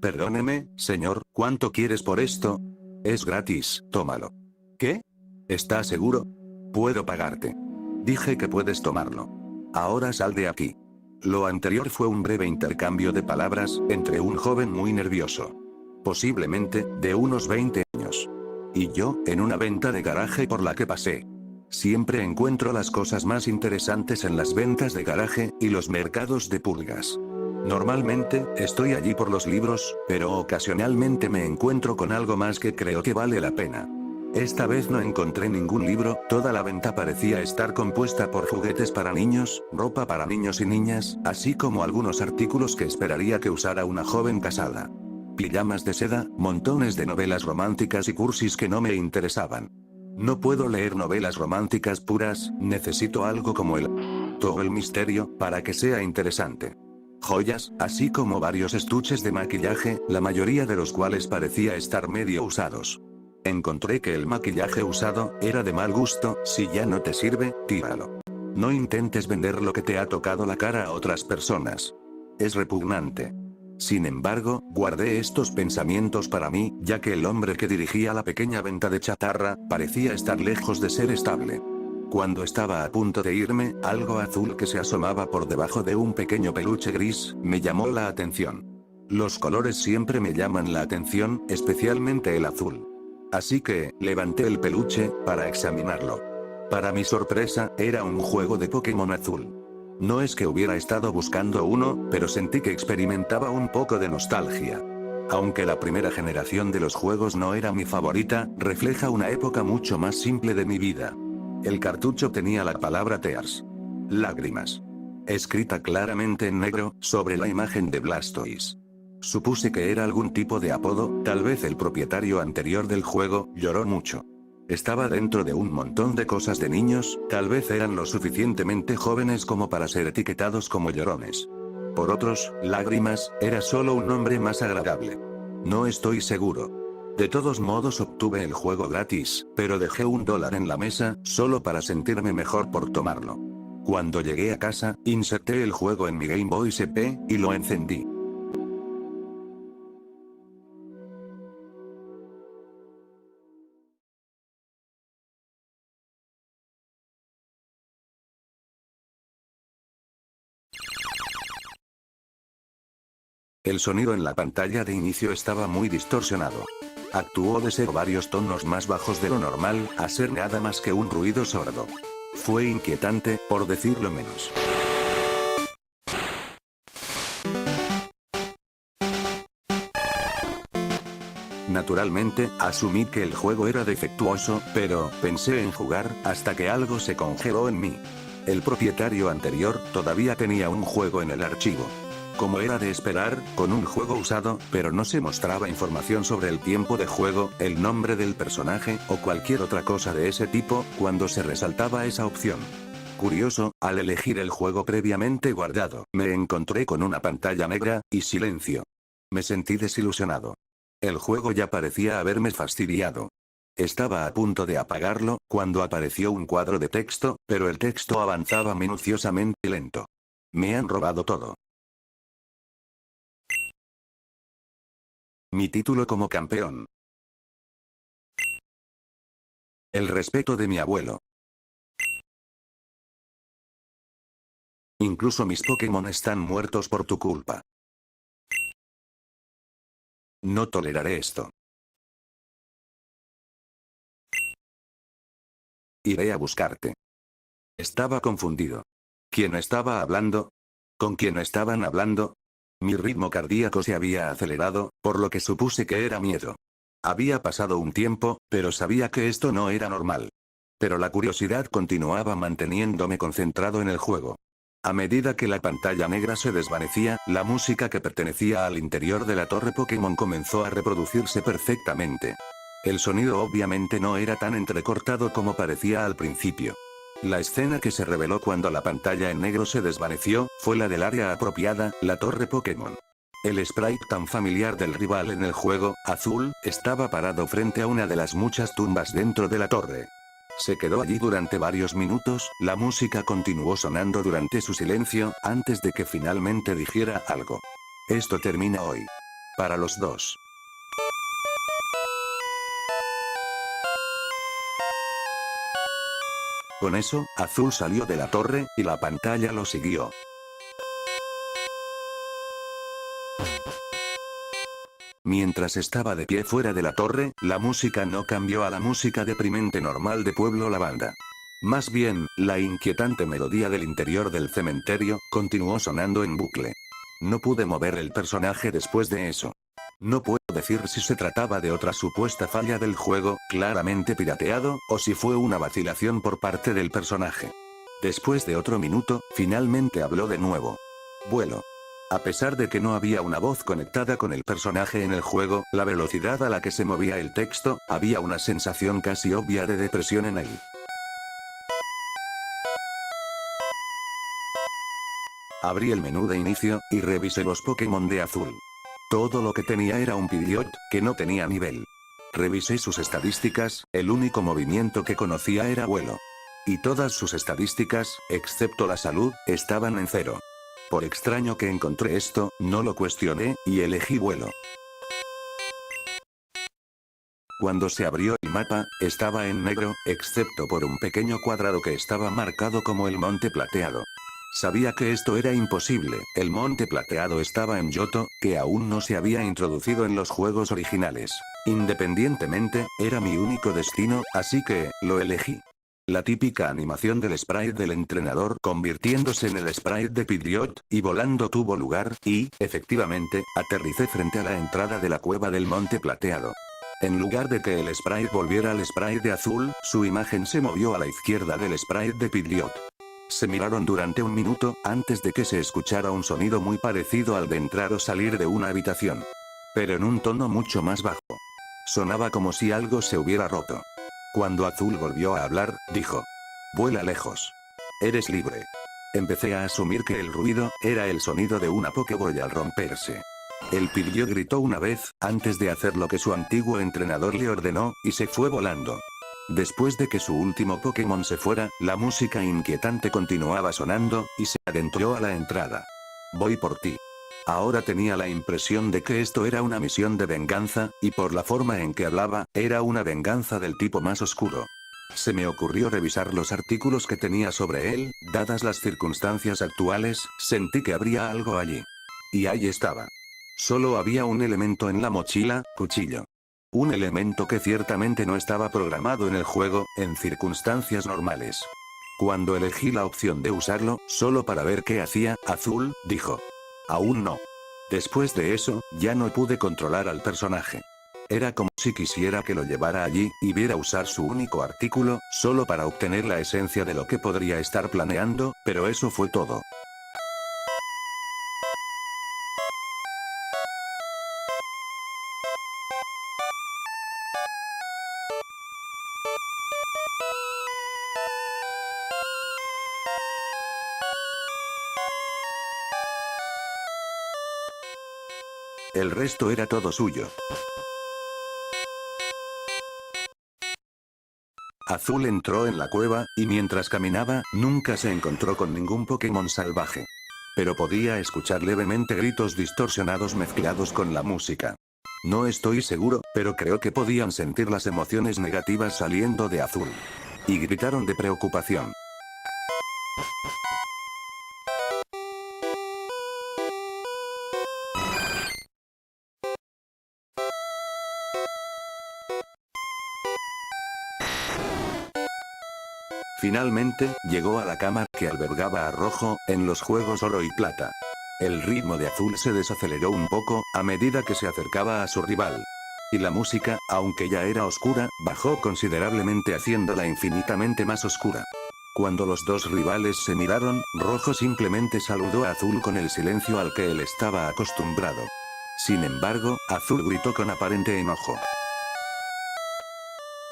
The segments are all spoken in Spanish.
Perdóneme, señor, ¿cuánto quieres por esto? Es gratis, tómalo. ¿Qué? ¿Estás seguro? Puedo pagarte. Dije que puedes tomarlo. Ahora sal de aquí. Lo anterior fue un breve intercambio de palabras entre un joven muy nervioso. Posiblemente, de unos 20 años. Y yo, en una venta de garaje por la que pasé. Siempre encuentro las cosas más interesantes en las ventas de garaje y los mercados de pulgas. Normalmente, estoy allí por los libros, pero ocasionalmente me encuentro con algo más que creo que vale la pena. Esta vez no encontré ningún libro, toda la venta parecía estar compuesta por juguetes para niños, ropa para niños y niñas, así como algunos artículos que esperaría que usara una joven casada. Pijamas de seda, montones de novelas románticas y cursis que no me interesaban. No puedo leer novelas románticas puras, necesito algo como todo el misterio, para que sea interesante. Joyas, así como varios estuches de maquillaje, la mayoría de los cuales parecía estar medio usados. Encontré que el maquillaje usado era de mal gusto, si ya no te sirve, tíralo. No intentes vender lo que te ha tocado la cara a otras personas. Es repugnante. Sin embargo, guardé estos pensamientos para mí, ya que el hombre que dirigía la pequeña venta de chatarra, parecía estar lejos de ser estable. Cuando estaba a punto de irme, algo azul que se asomaba por debajo de un pequeño peluche gris, me llamó la atención. Los colores siempre me llaman la atención, especialmente el azul. Así que, levanté el peluche, para examinarlo. Para mi sorpresa, era un juego de Pokémon azul. No es que hubiera estado buscando uno, pero sentí que experimentaba un poco de nostalgia. Aunque la primera generación de los juegos no era mi favorita, refleja una época mucho más simple de mi vida. El cartucho tenía la palabra Tears. Lágrimas. Escrita claramente en negro, sobre la imagen de Blastoise. Supuse que era algún tipo de apodo, tal vez el propietario anterior del juego, lloró mucho. Estaba dentro de un montón de cosas de niños, tal vez eran lo suficientemente jóvenes como para ser etiquetados como llorones. Por otros, lágrimas, era solo un nombre más agradable. No estoy seguro. De todos modos obtuve el juego gratis, pero dejé $1 en la mesa, solo para sentirme mejor por tomarlo. Cuando llegué a casa, inserté el juego en mi Game Boy SP, y lo encendí. El sonido en la pantalla de inicio estaba muy distorsionado. Actuó de ser varios tonos más bajos de lo normal, a ser nada más que un ruido sordo. Fue inquietante, por decirlo menos. Naturalmente, asumí que el juego era defectuoso, pero pensé en jugar, hasta que algo se congeló en mí. El propietario anterior todavía tenía un juego en el archivo. Como era de esperar, con un juego usado, pero no se mostraba información sobre el tiempo de juego, el nombre del personaje, o cualquier otra cosa de ese tipo, cuando se resaltaba esa opción. Curioso, al elegir el juego previamente guardado, me encontré con una pantalla negra, y silencio. Me sentí desilusionado. El juego ya parecía haberme fastidiado. Estaba a punto de apagarlo, cuando apareció un cuadro de texto, pero el texto avanzaba minuciosamente y lento. Me han robado todo. Mi título como campeón. El respeto de mi abuelo. Incluso mis Pokémon están muertos por tu culpa. No toleraré esto. Iré a buscarte. Estaba confundido. ¿Quién estaba hablando? ¿Con quién estaban hablando? Mi ritmo cardíaco se había acelerado, por lo que supuse que era miedo. Había pasado un tiempo, pero sabía que esto no era normal. Pero la curiosidad continuaba manteniéndome concentrado en el juego. A medida que la pantalla negra se desvanecía, la música que pertenecía al interior de la torre Pokémon comenzó a reproducirse perfectamente. El sonido obviamente no era tan entrecortado como parecía al principio. La escena que se reveló cuando la pantalla en negro se desvaneció, fue la del área apropiada, la torre Pokémon. El sprite tan familiar del rival en el juego, azul, estaba parado frente a una de las muchas tumbas dentro de la torre. Se quedó allí durante varios minutos, la música continuó sonando durante su silencio, antes de que finalmente dijera algo. Esto termina hoy. Para los dos. Con eso, Azul salió de la torre, y la pantalla lo siguió. Mientras estaba de pie fuera de la torre, la música no cambió a la música deprimente normal de Pueblo Lavanda. Más bien, la inquietante melodía del interior del cementerio, continuó sonando en bucle. No pude mover el personaje después de eso. No puedo decir si se trataba de otra supuesta falla del juego, claramente pirateado, o si fue una vacilación por parte del personaje. Después de otro minuto, finalmente habló de nuevo. Vuelo. A pesar de que no había una voz conectada con el personaje en el juego, la velocidad a la que se movía el texto, había una sensación casi obvia de depresión en él. Abrí el menú de inicio, y revisé los Pokémon de Azul. Todo lo que tenía era un Pidgeot, que no tenía nivel. Revisé sus estadísticas, el único movimiento que conocía era vuelo. Y todas sus estadísticas, excepto la salud, estaban en 0. Por extraño que encontré esto, no lo cuestioné, y elegí vuelo. Cuando se abrió el mapa, estaba en negro, excepto por un pequeño cuadrado que estaba marcado como el Monte Plateado. Sabía que esto era imposible, el Monte Plateado estaba en Johto, que aún no se había introducido en los juegos originales. Independientemente, era mi único destino, así que, lo elegí. La típica animación del sprite del entrenador convirtiéndose en el sprite de Pidgeot, y volando tuvo lugar, y, efectivamente, aterricé frente a la entrada de la cueva del Monte Plateado. En lugar de que el sprite volviera al sprite de Azul, su imagen se movió a la izquierda del sprite de Pidgeot. Se miraron durante un minuto, antes de que se escuchara un sonido muy parecido al de entrar o salir de una habitación. Pero en un tono mucho más bajo. Sonaba como si algo se hubiera roto. Cuando Azul volvió a hablar, dijo: vuela lejos. Eres libre. Empecé a asumir que el ruido, era el sonido de una Pokéball al romperse. El Pidgeot gritó una vez, antes de hacer lo que su antiguo entrenador le ordenó, y se fue volando. Después de que su último Pokémon se fuera, la música inquietante continuaba sonando, y se adentró a la entrada. Voy por ti. Ahora tenía la impresión de que esto era una misión de venganza, y por la forma en que hablaba, era una venganza del tipo más oscuro. Se me ocurrió revisar los artículos que tenía sobre él, dadas las circunstancias actuales, sentí que habría algo allí. Y ahí estaba. Solo había un elemento en la mochila, cuchillo. Un elemento que ciertamente no estaba programado en el juego, en circunstancias normales. Cuando elegí la opción de usarlo, solo para ver qué hacía, Azul, dijo: aún no. Después de eso, ya no pude controlar al personaje. Era como si quisiera que lo llevara allí, y viera usar su único artículo, solo para obtener la esencia de lo que podría estar planeando, pero eso fue todo. El resto era todo suyo. Azul entró en la cueva, y mientras caminaba, nunca se encontró con ningún Pokémon salvaje. Pero podía escuchar levemente gritos distorsionados mezclados con la música. No estoy seguro, pero creo que podían sentir las emociones negativas saliendo de Azul. Y gritaron de preocupación. Finalmente, llegó a la cama que albergaba a Rojo, en los juegos Oro y Plata. El ritmo de Azul se desaceleró un poco, a medida que se acercaba a su rival. Y la música, aunque ya era oscura, bajó considerablemente haciéndola infinitamente más oscura. Cuando los dos rivales se miraron, Rojo simplemente saludó a Azul con el silencio al que él estaba acostumbrado. Sin embargo, Azul gritó con aparente enojo: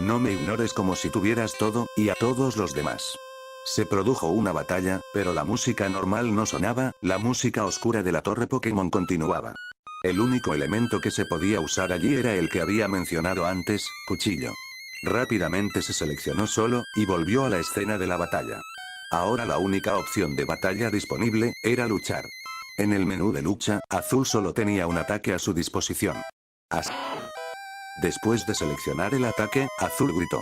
no me ignores como si tuvieras todo, y a todos los demás. Se produjo una batalla, pero la música normal no sonaba, la música oscura de la torre Pokémon continuaba. El único elemento que se podía usar allí era el que había mencionado antes, cuchillo. Rápidamente se seleccionó solo, y volvió a la escena de la batalla. Ahora la única opción de batalla disponible, era luchar. En el menú de lucha, Azul solo tenía un ataque a su disposición. Después de seleccionar el ataque, Azul gritó: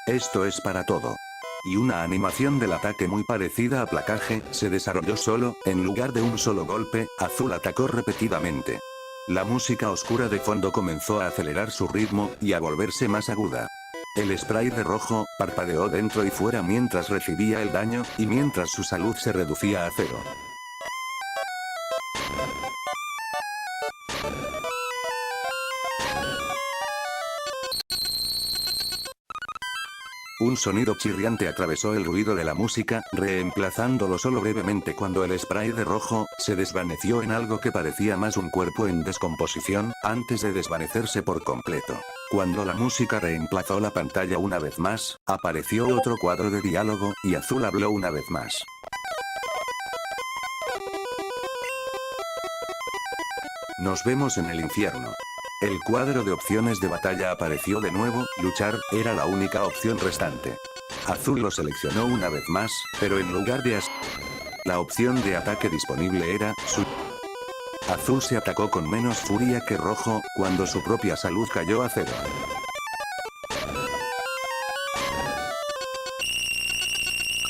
"Esto es para todo". Y una animación del ataque muy parecida a placaje, se desarrolló solo, en lugar de un solo golpe, Azul atacó repetidamente. La música oscura de fondo comenzó a acelerar su ritmo, y a volverse más aguda. El spray de rojo, parpadeó dentro y fuera mientras recibía el daño, y mientras su salud se reducía a cero. Un sonido chirriante atravesó el ruido de la música, reemplazándolo solo brevemente cuando el spray de rojo se desvaneció en algo que parecía más un cuerpo en descomposición, antes de desvanecerse por completo. Cuando la música reemplazó la pantalla una vez más, apareció otro cuadro de diálogo, y Azul habló una vez más. Nos vemos en el infierno. El cuadro de opciones de batalla apareció de nuevo, luchar, era la única opción restante. Azul lo seleccionó una vez más, pero en lugar de la opción de ataque disponible era su. Azul se atacó con menos furia que rojo, cuando su propia salud cayó a cero.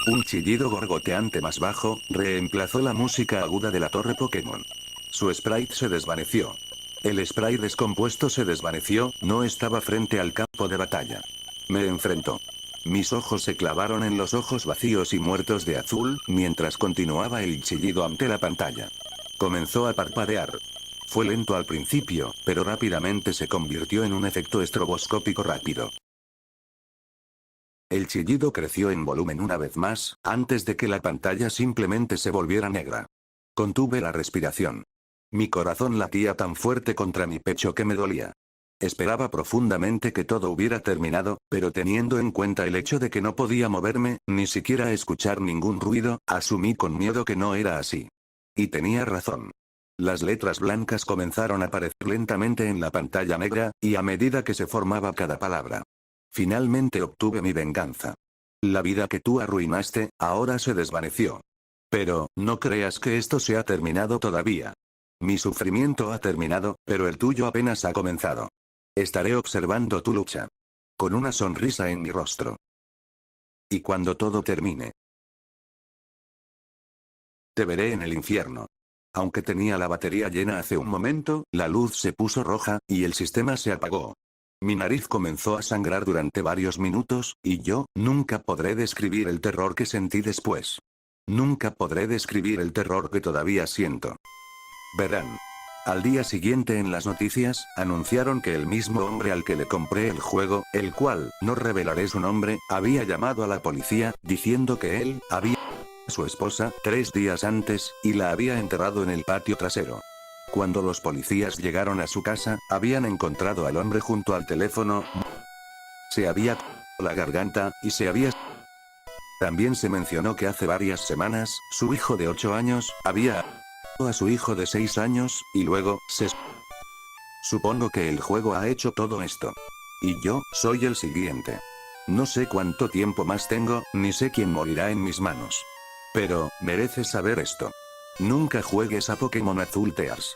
Un chillido gorgoteante más bajo, reemplazó la música aguda de la torre Pokémon. Su sprite se desvaneció. El spray descompuesto se desvaneció, no estaba frente al campo de batalla. Me enfrentó. Mis ojos se clavaron en los ojos vacíos y muertos de Azul, mientras continuaba el chillido ante la pantalla. Comenzó a parpadear. Fue lento al principio, pero rápidamente se convirtió en un efecto estroboscópico rápido. El chillido creció en volumen una vez más, antes de que la pantalla simplemente se volviera negra. Contuve la respiración. Mi corazón latía tan fuerte contra mi pecho que me dolía. Esperaba profundamente que todo hubiera terminado, pero teniendo en cuenta el hecho de que no podía moverme, ni siquiera escuchar ningún ruido, asumí con miedo que no era así. Y tenía razón. Las letras blancas comenzaron a aparecer lentamente en la pantalla negra, y a medida que se formaba cada palabra. Finalmente obtuve mi venganza. La vida que tú arruinaste, ahora se desvaneció. Pero, no creas que esto se ha terminado todavía. Mi sufrimiento ha terminado, pero el tuyo apenas ha comenzado. Estaré observando tu lucha. Con una sonrisa en mi rostro. Y cuando todo termine, te veré en el infierno. Aunque tenía la batería llena hace un momento, la luz se puso roja, y el sistema se apagó. Mi nariz comenzó a sangrar durante varios minutos, y yo, nunca podré describir el terror que sentí después. Nunca podré describir el terror que todavía siento. Verán. Al día siguiente en las noticias, anunciaron que el mismo hombre al que le compré el juego, el cual, no revelaré su nombre, había llamado a la policía, diciendo que él, había a su esposa, 3 días antes, y la había enterrado en el patio trasero. Cuando los policías llegaron a su casa, habían encontrado al hombre junto al teléfono. Se había la garganta, y se había. También se mencionó que hace varias semanas, su hijo de 8 años, había a su hijo de 6 años, y luego, supongo que el juego ha hecho todo esto. Y yo, soy el siguiente. No sé cuánto tiempo más tengo, ni sé quién morirá en mis manos. Pero, mereces saber esto. Nunca juegues a Pokémon Azul Tears.